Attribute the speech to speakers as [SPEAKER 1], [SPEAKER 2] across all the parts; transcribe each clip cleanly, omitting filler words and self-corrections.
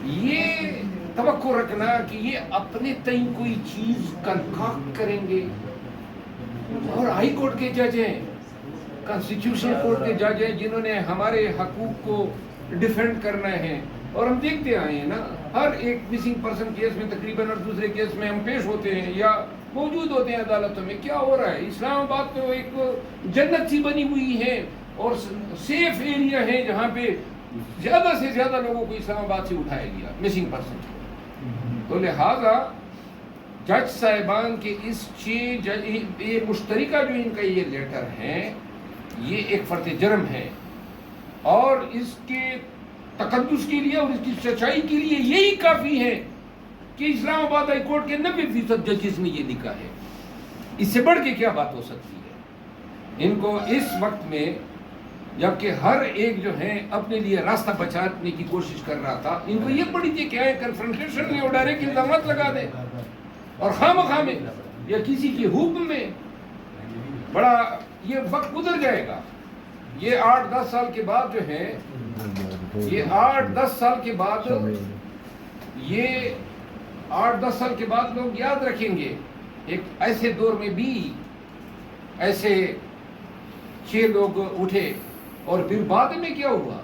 [SPEAKER 1] یہ توقع رکھنا کہ یہ اپنے تئیں کوئی چیز کنکاکٹ کریں گے، اور ہائی کورٹ کے جج ہیں، کانسٹیٹیوشنل کورٹ کے جج ہیں جنہوں نے ہمارے حقوق کو ڈیفینڈ کرنا ہے، اور ہم دیکھتے آئے ہیں نا ہر ایک مسنگ پرسن کیس میں تقریباً اور دوسرے کیس میں ہم پیش ہوتے ہیں یا موجود ہوتے ہیں عدالتوں میں. کیا ہو رہا ہے؟ اسلام آباد تو ایک جنت سی بنی ہوئی ہے اور سیف ایریا ہے جہاں پہ زیادہ سے زیادہ لوگوں کو اسلام آباد سے اٹھایا گیا مسنگ پرسن. تو لہذا جج صاحبان کے اس یہ مشترکہ جو ان کا یہ لیٹر ہے یہ ایک فرد جرم ہے، اور اس کے تقدس کے لیے اور اس کی سچائی کے لیے یہی کافی ہے کہ اسلام آباد ہائی کورٹ کے 90% ججز نے یہ لکھا ہے. اس سے بڑھ کے کیا بات ہو سکتی ہے؟ ان کو اس وقت میں جبکہ ہر ایک جو ہے اپنے لیے راستہ بچانے کی کوشش کر رہا تھا، ان کو یہ پڑی تھی کہ آئے کنفرنٹیشن میں اور ڈائریکٹ الزامات لگا دیں اور خواہ میں یا کسی کے حکم میں. بڑا یہ وقت گزر جائے گا. یہ 8-10 سال کے بعد جو ہے لوگ یاد رکھیں گے ایک ایسے دور میں بھی ایسے 6 لوگ اٹھے، اور پھر بعد میں کیا ہوا؟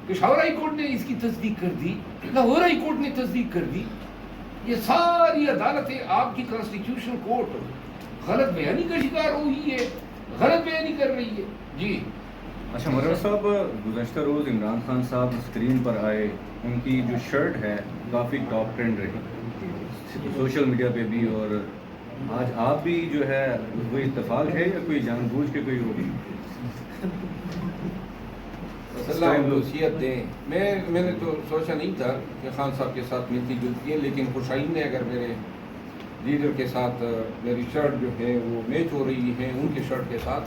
[SPEAKER 1] پشاور ہائی کورٹ نے اس کی تصدیق کر دی، لاہور ہائی کورٹ نے تصدیق کر دی. یہ ساری عدالتیں آپ کی کانسٹیٹیوشن کورٹ غلط بیانی کا شکار ہوئی ہے، غلط بیانی کر رہی ہے. جی
[SPEAKER 2] اچھا مرر صاحب، گزشتہ روز عمران خان صاحب اسکرین پر آئے، ان کی جو شرٹ ہے کافی ٹاپ ٹرینڈ رہی سوشل میڈیا پہ بھی، اور آج آپ بھی جو ہے کوئی اتفاق ہے یا کوئی جان بوجھ کے کوئی ہوگی؟
[SPEAKER 1] اللہ وصیت دیں. میں نے تو سوچا نہیں تھا کہ خان صاحب کے ساتھ ملتی جلتی ہے، لیکن خوشائن نے اگر میرے لیڈر کے ساتھ میری شرٹ جو ہے وہ میچ ہو رہی ہے ان کی شرٹ کے ساتھ،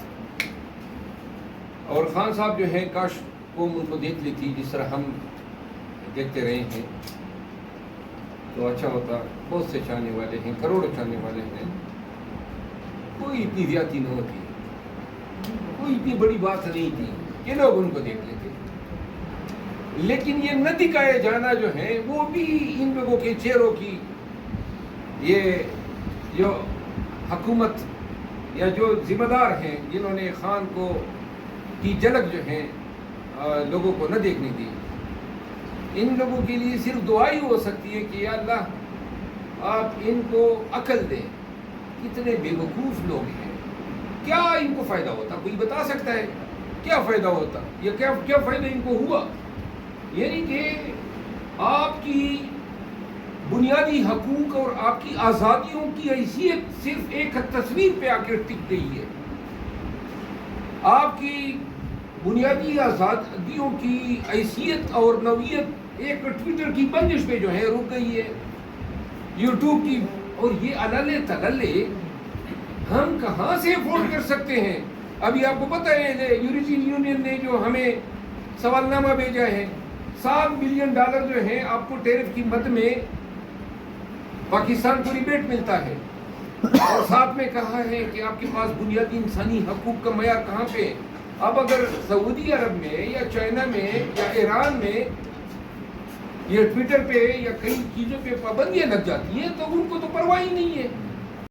[SPEAKER 1] اور خان صاحب جو ہے کاش قوم ان کو دیکھ لیتی جس طرح ہم دیکھتے رہے ہیں تو اچھا ہوتا. بہت سے چاہنے والے ہیں، کروڑوں چاہنے والے ہیں، کوئی اتنی زیادتی نہ ہوتی، کوئی اتنی بڑی بات نہیں تھی کہ لوگ ان کو دیکھ لیتے. لیکن یہ نہ دکھائے جانا جو ہے وہ بھی ان لوگوں کے چہروں کی، یہ جو حکومت یا جو ذمہ دار ہیں جنہوں نے خان کو کی جھلک جو ہے لوگوں کو نہ دیکھنے دی، ان لوگوں کے لیے صرف دعا ہی ہو سکتی ہے کہ یا اللہ آپ ان کو عقل دیں. کتنے بے وقوف لوگ ہیں، کیا ان کو فائدہ ہوتا؟ کوئی بتا سکتا ہے کیا فائدہ ہوتا یا کیا فائدہ ان کو ہوا؟ یعنی کہ آپ کی بنیادی حقوق اور آپ کی آزادیوں کی حیثیت صرف ایک تصویر پہ آ کے ٹک گئی ہے. آپ کی بنیادی آزادیوں کی حیثیت اور نوعیت ایک ٹویٹر کی بندش پہ جو ہے رک گئی ہے، یوٹیوب کی. اور یہ علالے تللے ہم کہاں سے افورڈ کر سکتے ہیں؟ ابھی آپ کو پتہ ہے یورپین یونین نے جو ہمیں سوالنامہ بھیجا ہے، $7 بلین جو ہے آپ کو ٹیرف کی مد میں پاکستان کو ریبیٹ ملتا ہے، اور ساتھ میں کہا ہے کہ آپ کے پاس بنیادی انسانی حقوق کا معیار کہاں پہ؟ اب اگر سعودی عرب میں یا چائنا میں یا ایران میں یہ ٹویٹر پہ یا کئی چیزوں پہ پابندیاں لگ جاتی ہیں تو ان کو تو پرواہ ہی نہیں ہے.